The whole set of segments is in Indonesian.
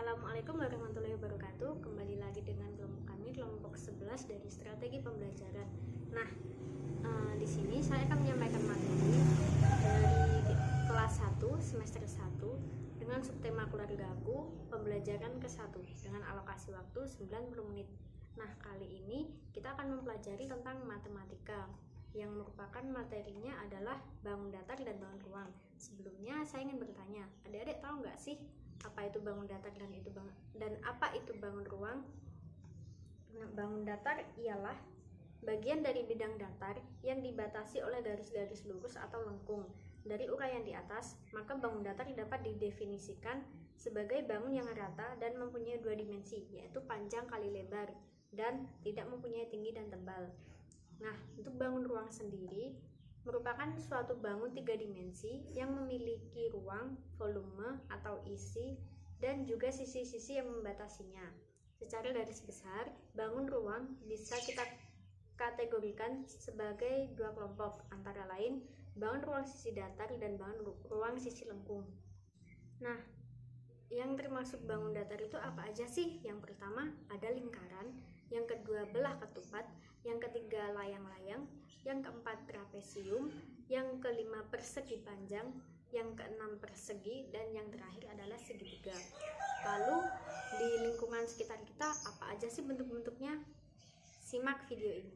Assalamualaikum warahmatullahi wabarakatuh. Kembali lagi dengan kelompok kami, kelompok 11 dari strategi pembelajaran. Nah, di sini saya akan menyampaikan materi dari kelas 1 semester 1 dengan subtema keluargaku, pembelajaran ke-1 dengan alokasi waktu 90 menit. Nah, kali ini kita akan mempelajari tentang matematika yang merupakan materinya adalah bangun datar dan bangun ruang. Sebelumnya saya ingin bertanya, adik-adik tahu nggak sih apa itu bangun datar dan apa itu bangun ruang? Nah, bangun datar ialah bagian dari bidang datar yang dibatasi oleh garis-garis lurus atau lengkung. Dari uraian di atas, maka bangun datar dapat didefinisikan sebagai bangun yang rata dan mempunyai dua dimensi, yaitu panjang kali lebar, dan tidak mempunyai tinggi dan tebal. Nah, untuk bangun ruang sendiri merupakan suatu bangun tiga dimensi yang memiliki ruang, volume atau isi, dan juga sisi-sisi yang membatasinya. Secara garis besar, bangun ruang bisa kita kategorikan sebagai dua kelompok, antara lain bangun ruang sisi datar dan bangun ruang sisi lengkung. Nah, yang termasuk bangun datar itu apa aja sih? Yang pertama ada lingkaran, yang kedua belah ketupat, yang ketiga layang-layang, yang keempat trapesium, yang kelima persegi panjang, yang keenam persegi, dan yang terakhir adalah segitiga. Lalu di lingkungan sekitar kita apa aja sih bentuk-bentuknya? Simak video ini.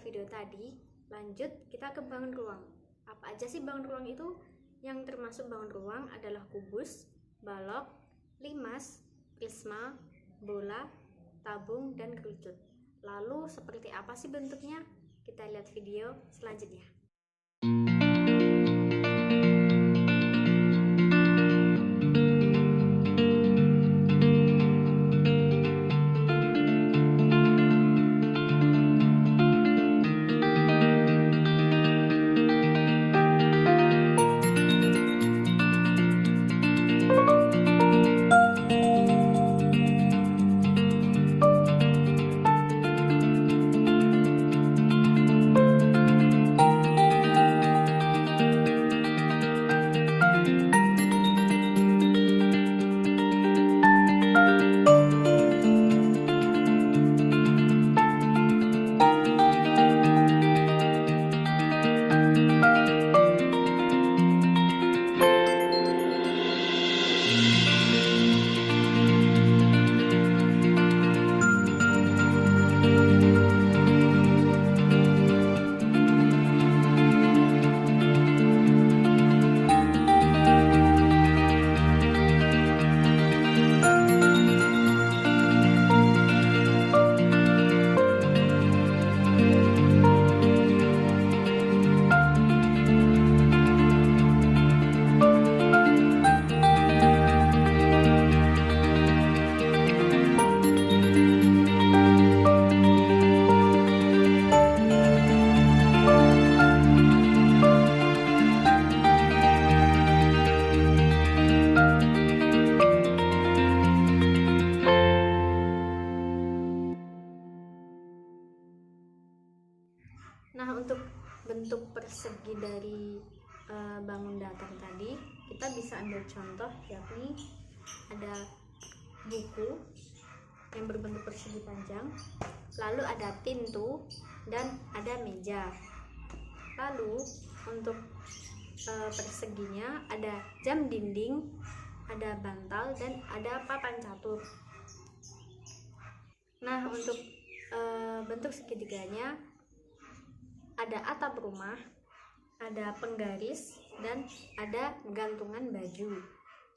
Video tadi, lanjut kita ke bangun ruang. Apa aja sih bangun ruang itu? Yang termasuk bangun ruang adalah kubus, balok, limas, plasma, bola, tabung, dan kerucut. Lalu seperti apa sih bentuknya? Kita lihat video selanjutnya. Nah, untuk bentuk persegi dari bangun datar tadi, kita bisa ambil contoh, yakni ada buku yang berbentuk persegi panjang, lalu ada pintu, dan ada meja. Lalu untuk perseginya ada jam dinding, ada bantal, dan ada papan catur. Nah, untuk bentuk segitiganya ada atap rumah, ada penggaris, dan ada gantungan baju.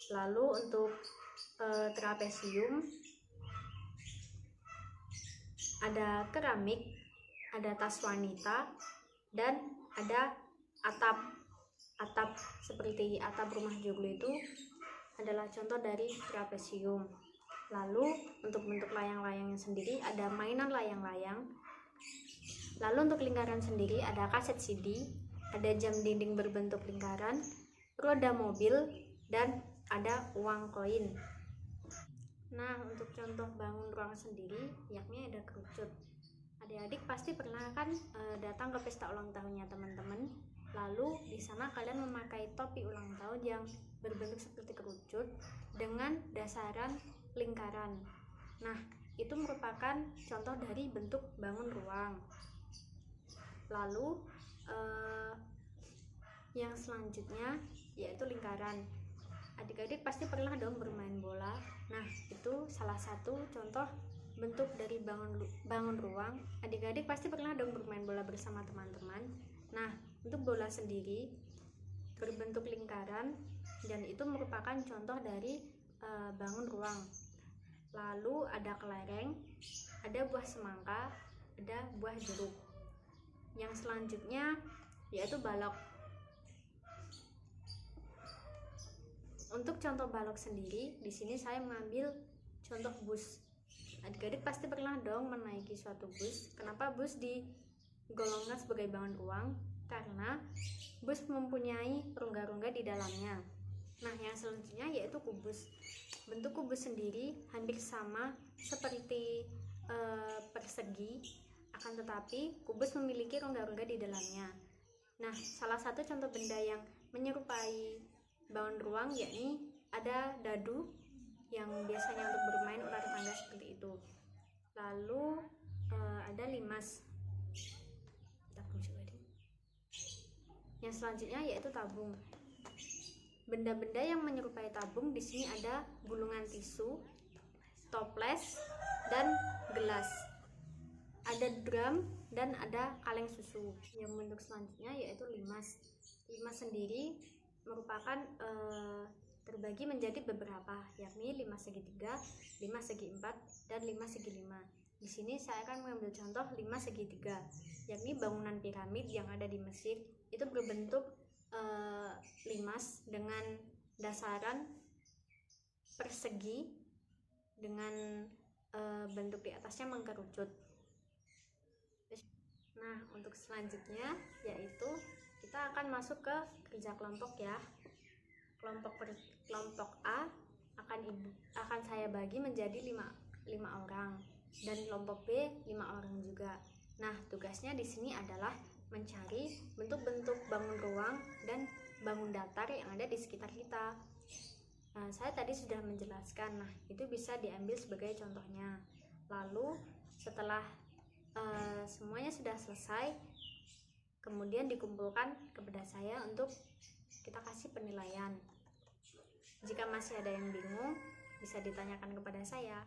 Lalu untuk trapesium ada keramik, ada tas wanita, dan ada atap seperti atap rumah joglo itu adalah contoh dari trapesium. Lalu untuk bentuk layang-layangnya sendiri ada mainan layang-layang. Lalu untuk lingkaran sendiri ada kaset CD, ada jam dinding berbentuk lingkaran, roda mobil, dan ada uang koin. Nah, untuk contoh bangun ruang sendiri yakni ada kerucut. Adik-adik pasti pernah kan datang ke pesta ulang tahunnya teman-teman. Lalu di sana kalian memakai topi ulang tahun yang berbentuk seperti kerucut dengan dasaran lingkaran. Nah, itu merupakan contoh dari bentuk bangun ruang. Lalu yang selanjutnya yaitu lingkaran. Adik-adik pasti pernah dong bermain bola. Nah, itu salah satu contoh bentuk dari bangun ruang. Adik-adik pasti pernah dong bermain bola bersama teman-teman. Nah, untuk bola sendiri berbentuk lingkaran dan itu merupakan contoh dari bangun ruang. Lalu ada kelereng, ada buah semangka, ada buah jeruk. Yang selanjutnya yaitu balok. Untuk contoh balok sendiri, di sini saya mengambil contoh bus. Adik-adik pasti pernah dong menaiki suatu bus. Kenapa bus digolongkan sebagai bangun ruang? Karena bus mempunyai rongga-rongga di dalamnya. Nah, yang selanjutnya yaitu kubus. Bentuk kubus sendiri hampir sama seperti persegi, akan tetapi kubus memiliki rongga-rongga di dalamnya. Nah, salah satu contoh benda yang menyerupai bangun ruang yakni ada dadu yang biasanya untuk bermain ular tangga seperti itu. Lalu ada limas. Yang selanjutnya yaitu tabung. Benda-benda yang menyerupai tabung di sini ada gulungan tisu, toples, dan gelas. Ada drum dan ada kaleng susu. Yang bentuk selanjutnya yaitu limas. Limas sendiri merupakan terbagi menjadi beberapa, yakni 5 segi 3, 5 segi 4, dan 5 segi 5. Di sini saya akan mengambil contoh 5 segi 3, yakni bangunan piramid yang ada di Mesir itu berbentuk limas dengan dasaran persegi dengan bentuk di atasnya mengkerucut. Nah, untuk selanjutnya yaitu kita akan masuk ke kerja kelompok ya. Kelompok A akan saya bagi menjadi 5 orang, dan kelompok B 5 orang juga. Nah, tugasnya di sini adalah mencari bentuk-bentuk bangun ruang dan bangun datar yang ada di sekitar kita. Nah, saya tadi sudah menjelaskan. Nah, itu bisa diambil sebagai contohnya. Lalu setelah semuanya sudah selesai, kemudian dikumpulkan kepada saya untuk kita kasih penilaian. Jika masih ada yang bingung, bisa ditanyakan kepada saya.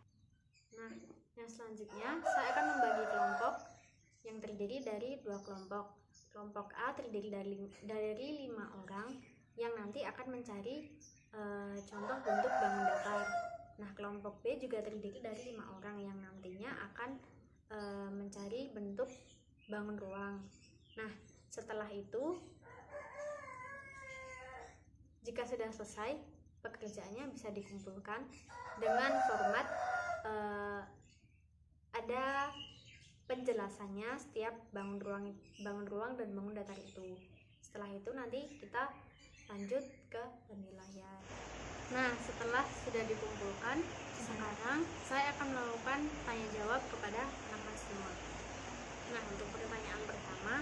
Nah, yang selanjutnya saya akan membagi kelompok yang terdiri dari 2 kelompok. Kelompok A terdiri dari 5 orang yang nanti akan mencari contoh bentuk bangun datar. Nah, kelompok B juga terdiri dari 5 orang yang nantinya akan mencari bentuk bangun ruang. Nah, setelah itu, jika sudah selesai, pekerjaannya bisa dikumpulkan dengan format ada penjelasannya setiap bangun ruang dan bangun datar itu. Setelah itu nanti kita lanjut ke penilaian. Nah, setelah sudah dikumpulkan, sekarang saya akan melakukan tanya jawab kepada anak-anak semua. Nah, untuk pertanyaan pertama,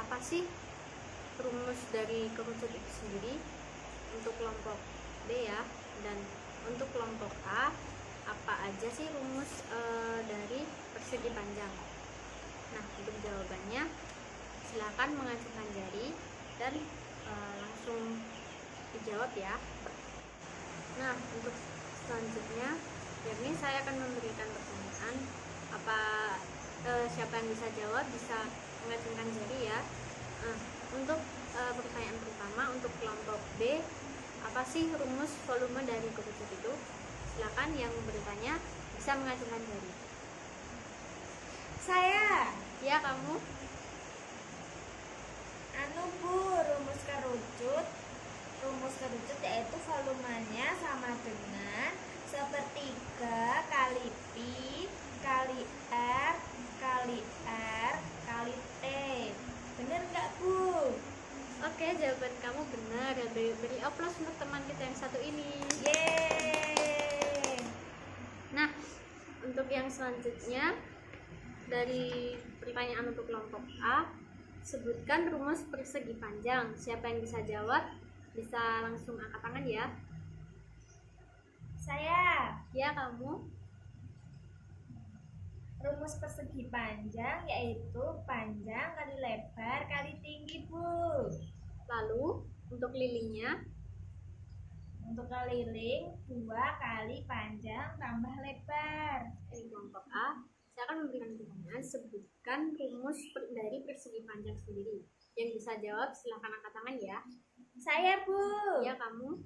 apa sih rumus dari kerucut itu sendiri? Untuk kelompok B ya, dan untuk kelompok A, apa aja sih rumus dari persegi panjang? Nah, untuk jawabannya silakan mengacungkan jari dan langsung dijawab ya. Nah, untuk selanjutnya, yakni saya akan memberikan pertanyaan. Siapa yang bisa jawab bisa mengacungkan jari ya. Untuk pertanyaan pertama, untuk kelompok B, apa sih rumus volume dari kerucut itu? Silakan yang bertanya bisa mengacungkan jari. Saya. Ya, kamu. Bu, rumus kerucut yaitu volumenya sama dengan sepertiga kali pi kali r kali T. Bener nggak, Bu? Oke, jawaban kamu benar. Beri aplaus untuk teman kita yang satu ini. Yeay. Nah, untuk yang selanjutnya, dari pertanyaan untuk kelompok A, sebutkan rumus persegi panjang. Siapa yang bisa jawab bisa langsung angkat tangan ya. Saya. Ya, kamu. Rumus persegi panjang yaitu panjang kali lebar kali tinggi, Bu. Lalu untuk lilingnya? Untuk keliling 2 kali panjang tambah lebar. Dari kelompok A, saya akan memberikan pertanyaan, sebutkan rumus dari persegi panjang sendiri. Yang bisa jawab silahkan angkat tangan ya. Saya, Bu. Ya, kamu.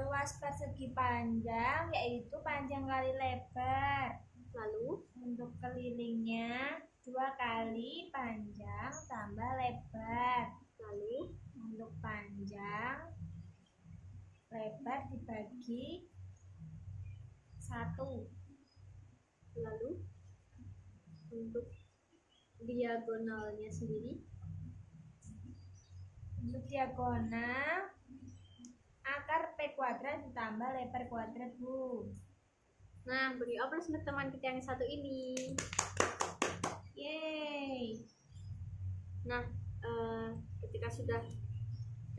Luas persegi panjang yaitu panjang kali lebar. Lalu untuk kelilingnya 2 kali panjang tambah lebar. Lalu untuk panjang lebar dibagi 1. Lalu untuk diagonalnya sendiri? Untuk diagonal akar P kuadrat ditambah lebar kuadrat, Bu. Nah, beri aplaus untuk teman kita yang satu ini. Yeay. Nah, ketika sudah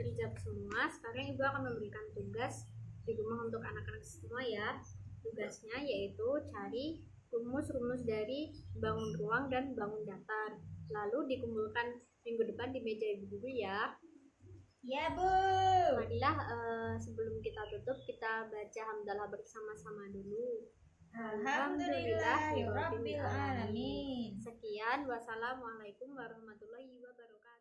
terjawab semua, sekarang Ibu akan memberikan tugas di rumah untuk anak-anak semua ya. Tugasnya yaitu cari rumus-rumus dari bangun ruang dan bangun datar. Lalu dikumpulkan minggu depan di meja Ibu guru ya. Ya, Bu. Marilah sebelum kita tutup, kita baca hamdalah bersama-sama dulu. Alhamdulillahirabbil alamin. Sekian, wassalamualaikum warahmatullahi wabarakatuh.